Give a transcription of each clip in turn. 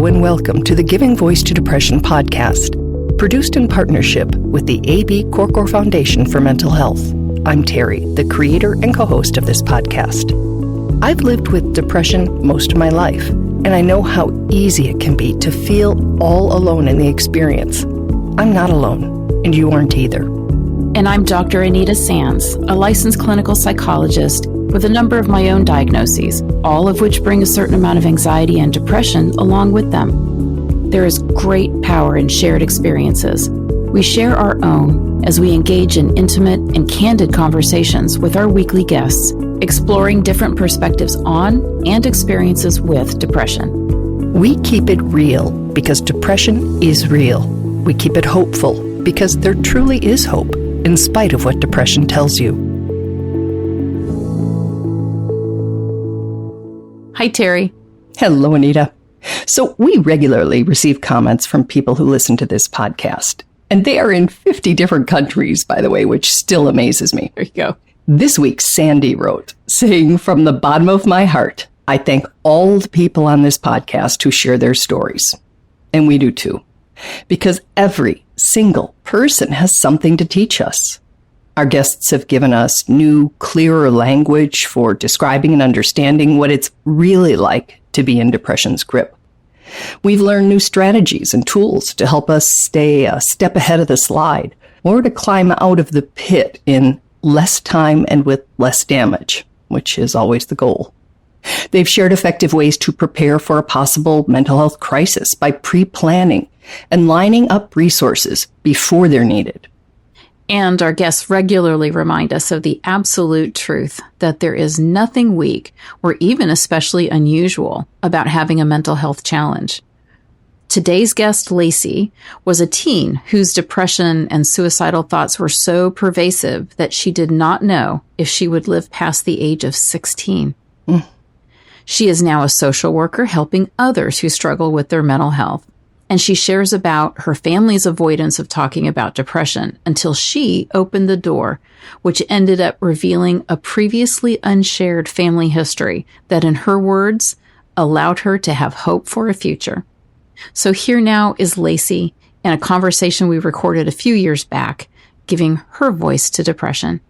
and welcome to the Giving Voice to Depression podcast, produced in partnership with the A.B. Korkor Foundation for Mental Health. I'm Terry, the creator and co-host of this podcast. I've lived with depression most of my life, and I know how easy it can be to feel all alone in the experience. I'm not alone, and you aren't either. And I'm Dr. Anita Sands, a licensed clinical psychologist with a number of my own diagnoses, all of which bring a certain amount of anxiety and depression along with them. There is great power in shared experiences. We share our own as we engage in intimate and candid conversations with our weekly guests, exploring different perspectives on and experiences with depression. We keep it real because depression is real. We keep it hopeful because there truly is hope in spite of what depression tells you. Hi, Terry. Hello, Anita. So we regularly receive comments from people who listen to this podcast. And they are in 50 different countries, by the way, which still amazes me. There you go. This week, Sandy wrote, saying, "From the bottom of my heart, I thank all the people on this podcast who share their stories." And we do too. Because every single person has something to teach us. Our guests have given us new, clearer language for describing and understanding what it's really like to be in depression's grip. We've learned new strategies and tools to help us stay a step ahead of the slide or to climb out of the pit in less time and with less damage, which is always the goal. They've shared effective ways to prepare for a possible mental health crisis by pre-planning and lining up resources before they're needed. And our guests regularly remind us of the absolute truth that there is nothing weak or even especially unusual about having a mental health challenge. Today's guest, Lacey, was a teen whose depression and suicidal thoughts were so pervasive that she did not know if she would live past the age of 16. She is now a social worker helping others who struggle with their mental health. And she shares about her family's avoidance of talking about depression until she opened the door, which ended up revealing a previously unshared family history that, in her words, allowed her to have hope for a future. So here now is Lacey in a conversation we recorded a few years back, giving her voice to depression.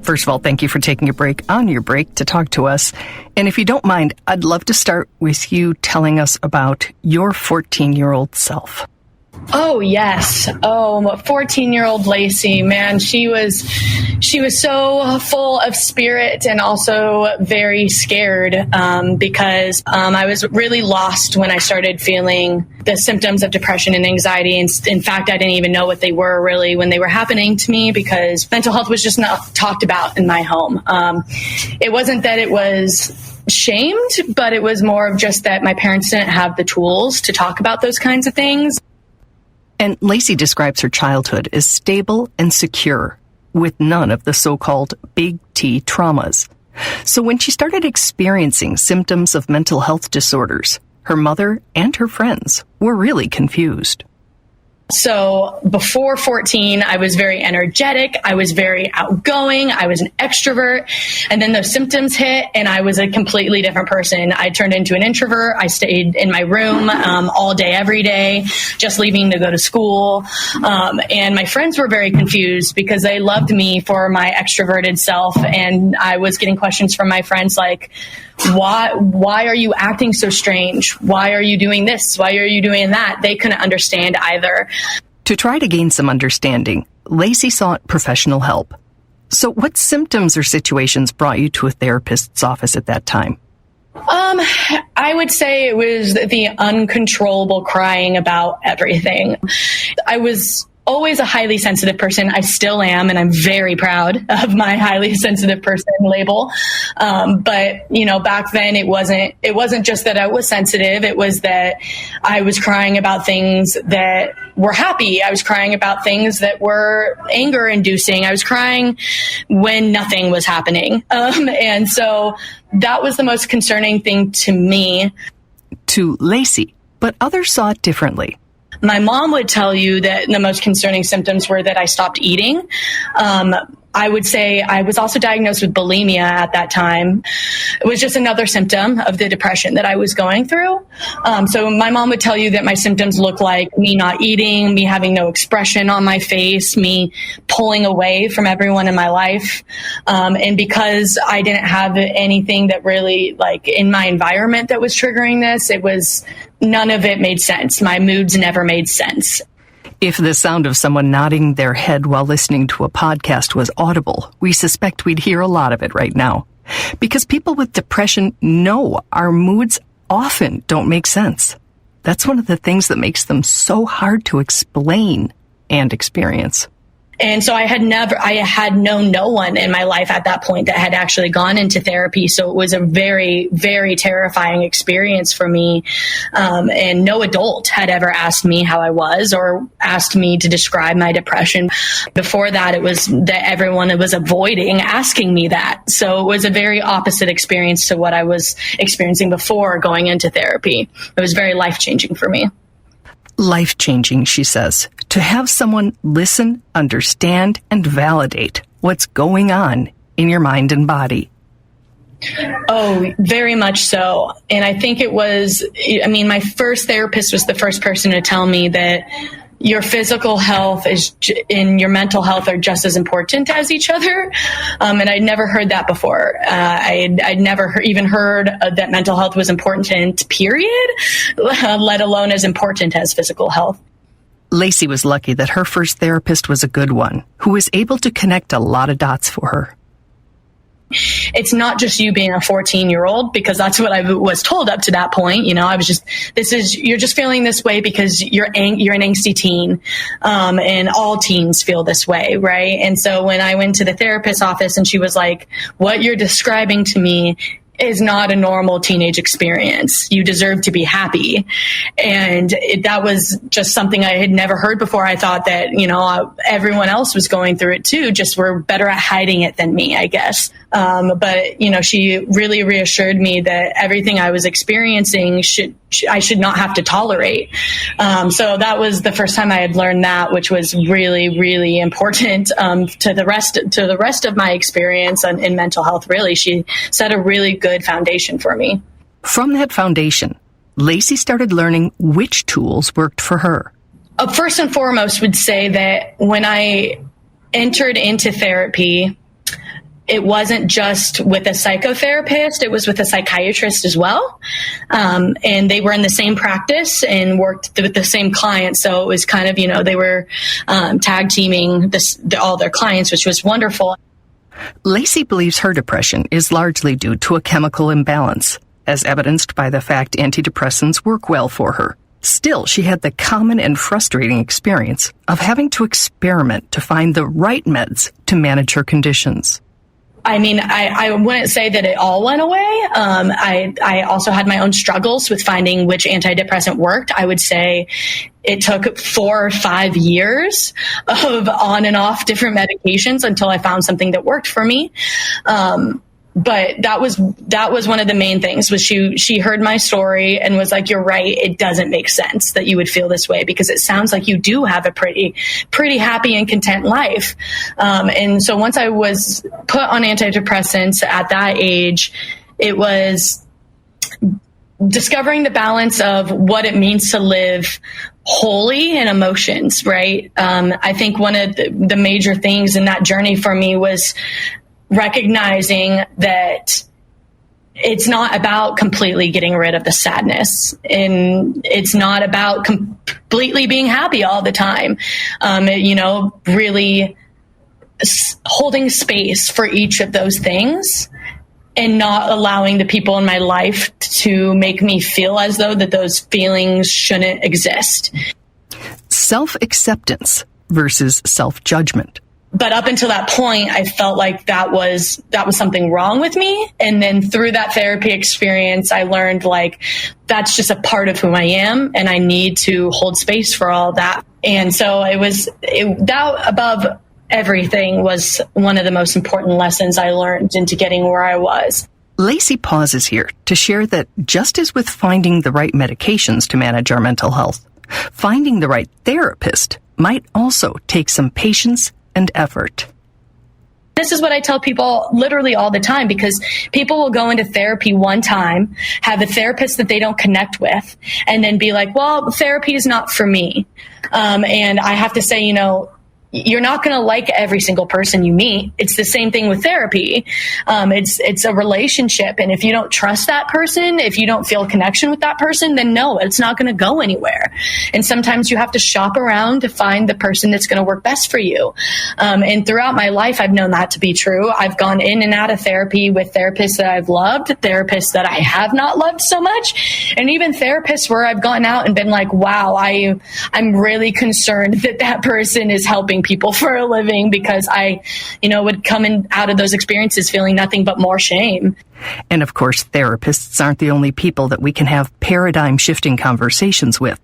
First of all, thank you for taking a break on your break to talk to us. And if you don't mind, I'd love to start with you telling us about your 14-year-old self. Oh, yes. 14-year-old Lacey, man, she was so full of spirit and also very scared because I was really lost when I started feeling the symptoms of depression and anxiety. And in fact, I didn't even know what they were really when they were happening to me because mental health was just not talked about in my home. It wasn't that it was shamed, but it was more of just that my parents didn't have the tools to talk about those kinds of things. And Lacey describes her childhood as stable and secure, with none of the so-called big T traumas. So when she started experiencing symptoms of mental health disorders, her mother and her friends were really confused. So before 14, I was very energetic. I was very outgoing. I was an extrovert. And then those symptoms hit and I was a completely different person. I turned into an introvert. I stayed in my room all day, every day, just leaving to go to school. And my friends were very confused because they loved me for my extroverted self. And I was getting questions from my friends like, why are you acting so strange? Why are you doing this? Why are you doing that? They couldn't understand either. To try to gain some understanding, Lacey sought professional help. So what symptoms or situations brought you to a therapist's office at that time? I would say it was the uncontrollable crying about everything. I was always a highly sensitive person. I still am, and I'm very proud of my highly sensitive person label. But back then it wasn't just that I was sensitive. It was that I was crying about things that were happy. I was crying about things that were anger inducing. I was crying when nothing was happening. And so that was the most concerning thing to me. To Lacey, but others saw it differently. My mom would tell you that the most concerning symptoms were that I stopped eating. I would say I was also diagnosed with bulimia at that time. It was just another symptom of the depression that I was going through. So my mom would tell you that my symptoms look like me not eating, me having no expression on my face, me pulling away from everyone in my life. And because I didn't have anything that really like in my environment that was triggering this, none of it made sense. My moods never made sense. If the sound of someone nodding their head while listening to a podcast was audible, we suspect we'd hear a lot of it right now. Because people with depression know our moods often don't make sense. That's one of the things that makes them so hard to explain and experience. And so I had known no one in my life at that point that had actually gone into therapy. So it was a very, very terrifying experience for me. And no adult had ever asked me how I was or asked me to describe my depression. Before that, it was that everyone was avoiding asking me that. So it was a very opposite experience to what I was experiencing before going into therapy. It was very life-changing for me. Life-changing, she says, to have someone listen, understand, and validate what's going on in your mind and body. Oh, very much so. And I think my first therapist was the first person to tell me that your physical health and your mental health are just as important as each other. And I'd never heard that before. I'd never even heard that mental health was important, period, let alone as important as physical health. Lacey was lucky that her first therapist was a good one, who was able to connect a lot of dots for her. It's not just you being a 14-year-old, because that's what I was told up to that point. You know, you're just feeling this way because you're an angsty teen. And all teens feel this way. Right. And so when I went to the therapist's office and she was like, what you're describing to me is not a normal teenage experience. You deserve to be happy. And that was just something I had never heard before. I thought that, everyone else was going through it too, just were better at hiding it than me, I guess. But she really reassured me that everything I was experiencing I should not have to tolerate. So that was the first time I had learned that, which was really, really important to the rest of my experience in mental health. Really, she set a really good foundation for me. From that foundation, Lacey started learning which tools worked for her. First and foremost, would say that when I entered into therapy, it wasn't just with a psychotherapist, it was with a psychiatrist as well. And they were in the same practice and worked with the same clients. So it was kind of, they were tag teaming all their clients, which was wonderful. Lacey believes her depression is largely due to a chemical imbalance, as evidenced by the fact antidepressants work well for her. Still, she had the common and frustrating experience of having to experiment to find the right meds to manage her conditions. I mean, I wouldn't say that it all went away. I also had my own struggles with finding which antidepressant worked. I would say it took 4 or 5 years of on and off different medications until I found something that worked for me. But that was one of the main things, was she heard my story and was like, you're right. It doesn't make sense that you would feel this way, because it sounds like you do have a pretty happy and content life. And so once I was put on antidepressants at that age, it was discovering the balance of what it means to live wholly in emotions, right? I think one of the major things in that journey for me was recognizing that it's not about completely getting rid of the sadness, and it's not about completely being happy all the time. Really holding space for each of those things and not allowing the people in my life to make me feel as though that those feelings shouldn't exist. Self-acceptance versus self-judgment. But up until that point, I felt like that was something wrong with me. And then through that therapy experience, I learned like that's just a part of who I am, and I need to hold space for all that. And so that above everything was one of the most important lessons I learned into getting where I was. Lacey pauses here to share that just as with finding the right medications to manage our mental health, finding the right therapist might also take some patience and effort. This is what I tell people literally all the time, because people will go into therapy one time, have a therapist that they don't connect with, and then be like, well, therapy is not for me. And I have to say, you're not going to like every single person you meet. It's the same thing with therapy. It's a relationship. And if you don't trust that person, if you don't feel a connection with that person, then no, it's not going to go anywhere. And sometimes you have to shop around to find the person that's going to work best for you. And throughout my life, I've known that to be true. I've gone in and out of therapy with therapists that I've loved, therapists that I have not loved so much, and even therapists where I've gone out and been like, wow, I'm really concerned that person is helping people for a living, because I, would come out of those experiences feeling nothing but more shame. And of course, therapists aren't the only people that we can have paradigm-shifting conversations with.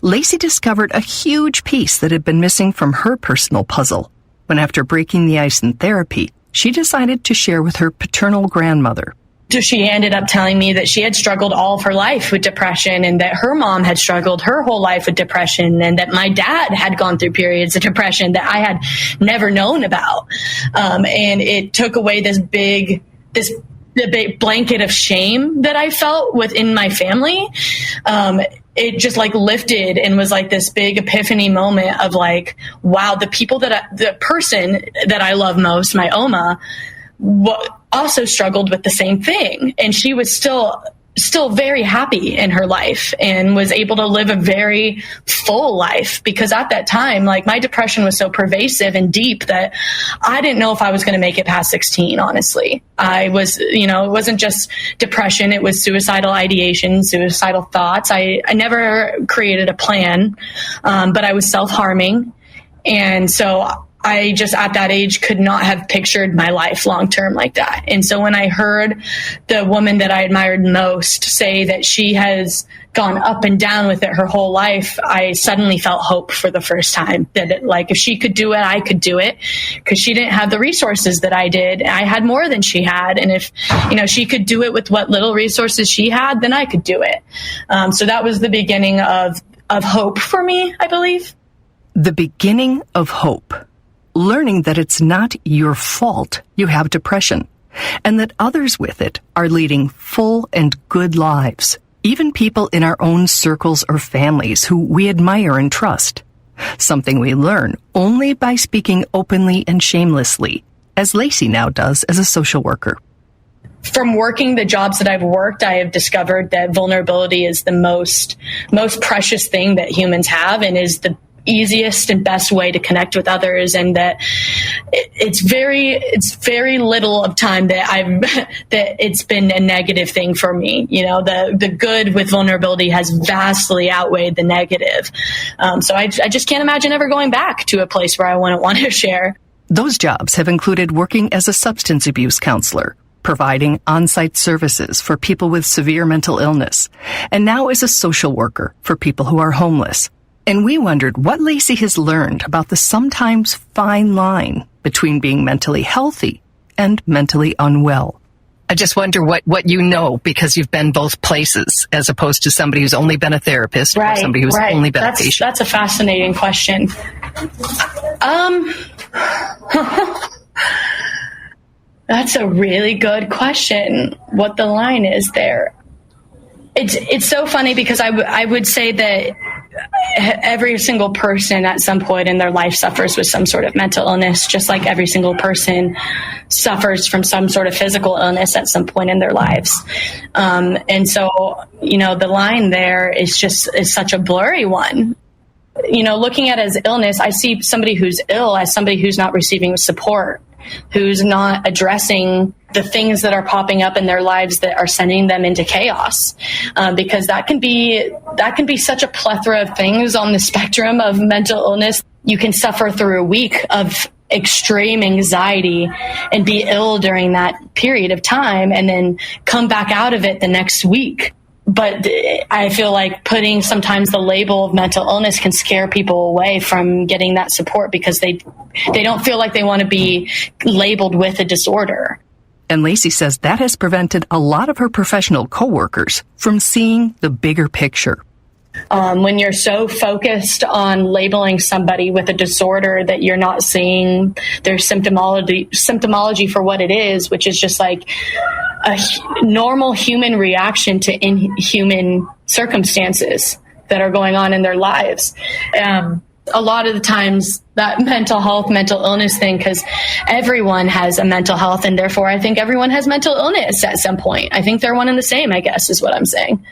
Lacey discovered a huge piece that had been missing from her personal puzzle when, after breaking the ice in therapy, she decided to share with her paternal grandmother. She ended up telling me that she had struggled all of her life with depression, and that her mom had struggled her whole life with depression, and that my dad had gone through periods of depression that I had never known about. And it took away the big blanket of shame that I felt within my family. It just lifted and was like this big epiphany moment of like, wow, the person that I love most, my Oma, also struggled with the same thing. And she was still very happy in her life and was able to live a very full life, because at that time, my depression was so pervasive and deep that I didn't know if I was going to make it past 16, honestly. I was, it wasn't just depression. It was suicidal ideation, suicidal thoughts. I never created a plan, but I was self-harming. And so I just at that age could not have pictured my life long term like that. And so when I heard the woman that I admired most say that she has gone up and down with it her whole life, I suddenly felt hope for the first time that if she could do it, I could do it, because she didn't have the resources that I did. I had more than she had. And if, she could do it with what little resources she had, then I could do it. So that was the beginning of hope for me, I believe. The beginning of hope. Learning that it's not your fault you have depression, and that others with it are leading full and good lives, even people in our own circles or families who we admire and trust. Something we learn only by speaking openly and shamelessly, as Lacey now does as a social worker. From working the jobs that I've worked, I have discovered that vulnerability is the most precious thing that humans have, and is the easiest and best way to connect with others, and that it's very little of time that it's been a negative thing for me. The good with vulnerability has vastly outweighed the negative. So I just can't imagine ever going back to a place where I wouldn't want to share. Those jobs have included working as a substance abuse counselor, providing on-site services for people with severe mental illness, and now as a social worker for people who are homeless. And we wondered what Lacey has learned about the sometimes fine line between being mentally healthy and mentally unwell. I just wonder what you know, because you've been both places, as opposed to somebody who's only been a therapist or somebody who's only been a patient. That's a fascinating question. That's a really good question, what the line is there. It's so funny, because I would say that every single person at some point in their life suffers with some sort of mental illness, just like every single person suffers from some sort of physical illness at some point in their lives. And so, the line there is such a blurry one. Looking at it as illness, I see somebody who's ill as somebody who's not receiving support, who's not addressing the things that are popping up in their lives that are sending them into chaos, because that can be such a plethora of things on the spectrum of mental illness. You can suffer through a week of extreme anxiety and be ill during that period of time, and then come back out of it the next week. But I feel like putting sometimes the label of mental illness can scare people away from getting that support, because they don't feel like they want to be labeled with a disorder. And Lacey says that has prevented a lot of her professional coworkers from seeing the bigger picture. When you're so focused on labeling somebody with a disorder that you're not seeing their symptomology for what it is, which is just like a normal human reaction to inhuman circumstances that are going on in their lives. A lot of the times that mental illness thing, because everyone has a mental health, and therefore I think everyone has mental illness at some point. I think they're one and the same, I guess, is what I'm saying.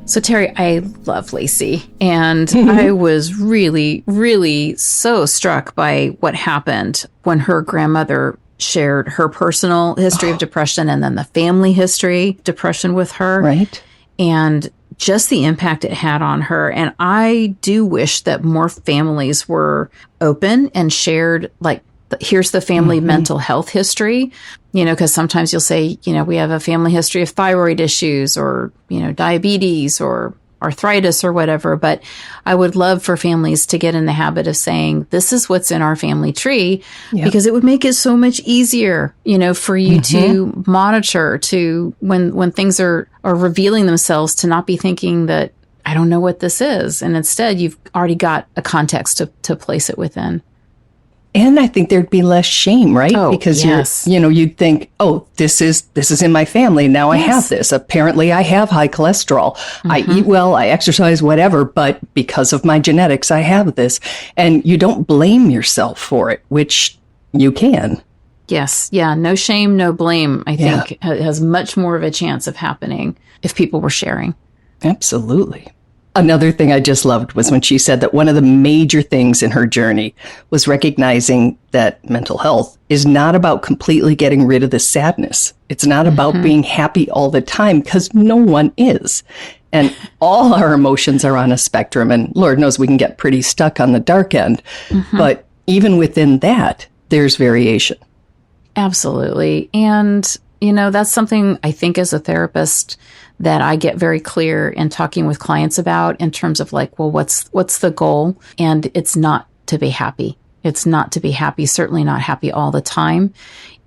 So, Terry, I love Lacey, and I was really, really so struck by what happened when her grandmother shared her personal history of depression and then the family history of depression with her. Right. And just the impact it had on her. And I do wish that more families were open and shared, like, here's the family mental health history, because sometimes you'll say, we have a family history of thyroid issues or, diabetes or arthritis or whatever. But I would love for families to get in the habit of saying, this is what's in our family tree, because it would make it so much easier, for you to monitor, to when things are revealing themselves, to not be thinking that I don't know what this is. And instead, you've already got a context to place it within. And I think there'd be less shame, right? Oh, because yes. you'd think, oh, this is in my family. Now I have this. Apparently I have high cholesterol. I eat well, I exercise, whatever, but because of my genetics, I have this. And you don't blame yourself for it, which you can. Yes. Yeah. No shame, no blame, I think has much more of a chance of happening if people were sharing. Absolutely. Another thing I just loved was when she said that one of the major things in her journey was recognizing that mental health is not about completely getting rid of the sadness. It's not about being happy all the time, because no one is. And all our emotions are on a spectrum, and Lord knows we can get pretty stuck on the dark end. But even within that, there's variation. Absolutely. And, that's something I think as a therapist that I get very clear in talking with clients about, in terms of like, well, what's the goal? And it's not to be happy. It's not to be happy, certainly not happy all the time.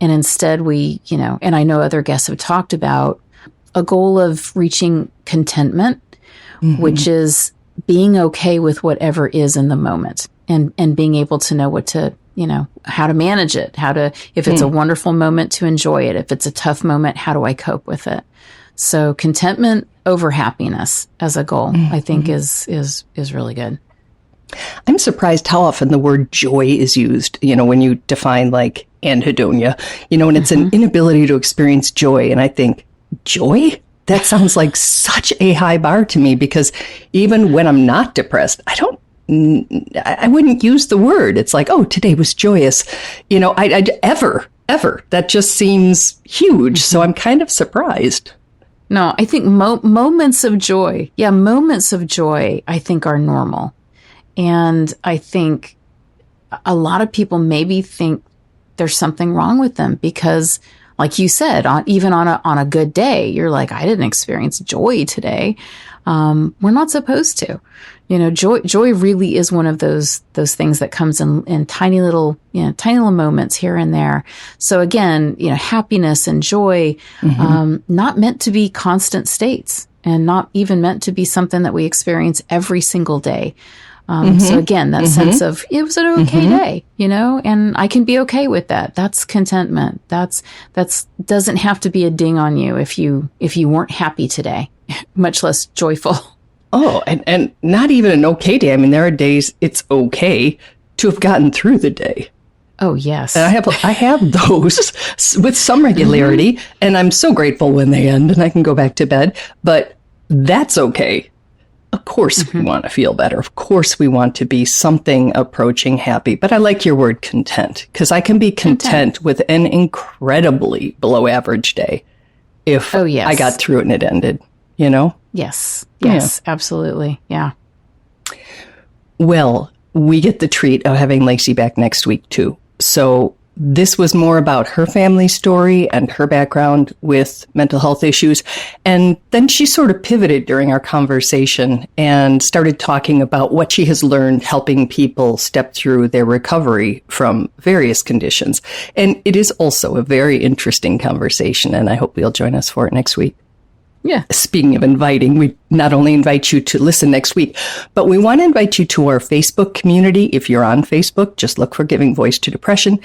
And instead we, and I know other guests have talked about a goal of reaching contentment, which is being okay with whatever is in the moment, and being able to know what to, how to manage it, if it's a wonderful moment, to enjoy it. If it's a tough moment, how do I cope with it? So contentment over happiness as a goal, I think is really good. I'm surprised how often the word joy is used, when you define like anhedonia, and it's an inability to experience joy. And I think, joy? That sounds like such a high bar to me, because even when I'm not depressed, I wouldn't use the word. It's like, oh, today was joyous. I ever. That just seems huge. So I'm kind of surprised. No, I think moments of joy. Yeah, moments of joy, I think, are normal. And I think a lot of people maybe think there's something wrong with them because, like you said, even on a good day, you're like, I didn't experience joy today. We're not supposed to. Joy really is one of those things that comes in tiny little moments here and there. So again, happiness and joy, not meant to be constant states, and not even meant to be something that we experience every single day. So again, that sense of, it was an okay day, and I can be okay with that. That's contentment. That's doesn't have to be a ding on you if you weren't happy today, much less joyful. Oh, and not even an okay day. I mean, there are days it's okay to have gotten through the day. Oh, yes. And I have those with some regularity, and I'm so grateful when they end and I can go back to bed. But that's okay. Of course we want to feel better. Of course we want to be something approaching happy. But I like your word content, because I can be content with an incredibly below average day if I got through it and it ended, Yes, absolutely. Yeah. Well, we get the treat of having Lacey back next week, too. So This was more about her family story and her background with mental health issues. And then she sort of pivoted during our conversation and started talking about what she has learned helping people step through their recovery from various conditions. And it is also a very interesting conversation, and I hope you'll join us for it next week. Yeah. Speaking of inviting, we not only invite you to listen next week, but we want to invite you to our Facebook community. If you're on Facebook, just look for Giving Voice to Depression.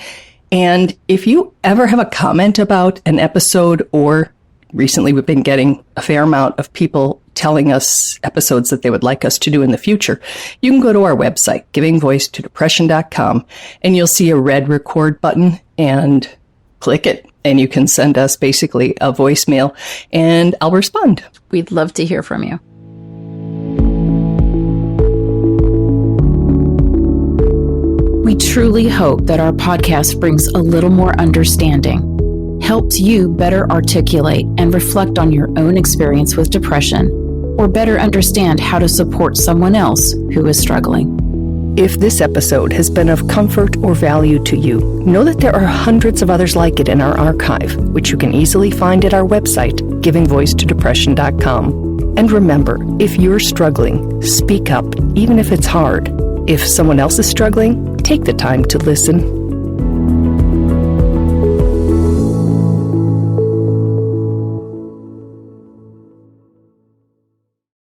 And if you ever have a comment about an episode, or recently we've been getting a fair amount of people telling us episodes that they would like us to do in the future, you can go to our website, givingvoicetodepression.com, and you'll see a red record button and click it. And you can send us basically a voicemail and I'll respond. We'd love to hear from you. We truly hope that our podcast brings a little more understanding, helps you better articulate and reflect on your own experience with depression, or better understand how to support someone else who is struggling. If this episode has been of comfort or value to you, know that there are hundreds of others like it in our archive, which you can easily find at our website, givingvoicetodepression.com. And remember, if you're struggling, speak up, even if it's hard. If someone else is struggling, take the time to listen.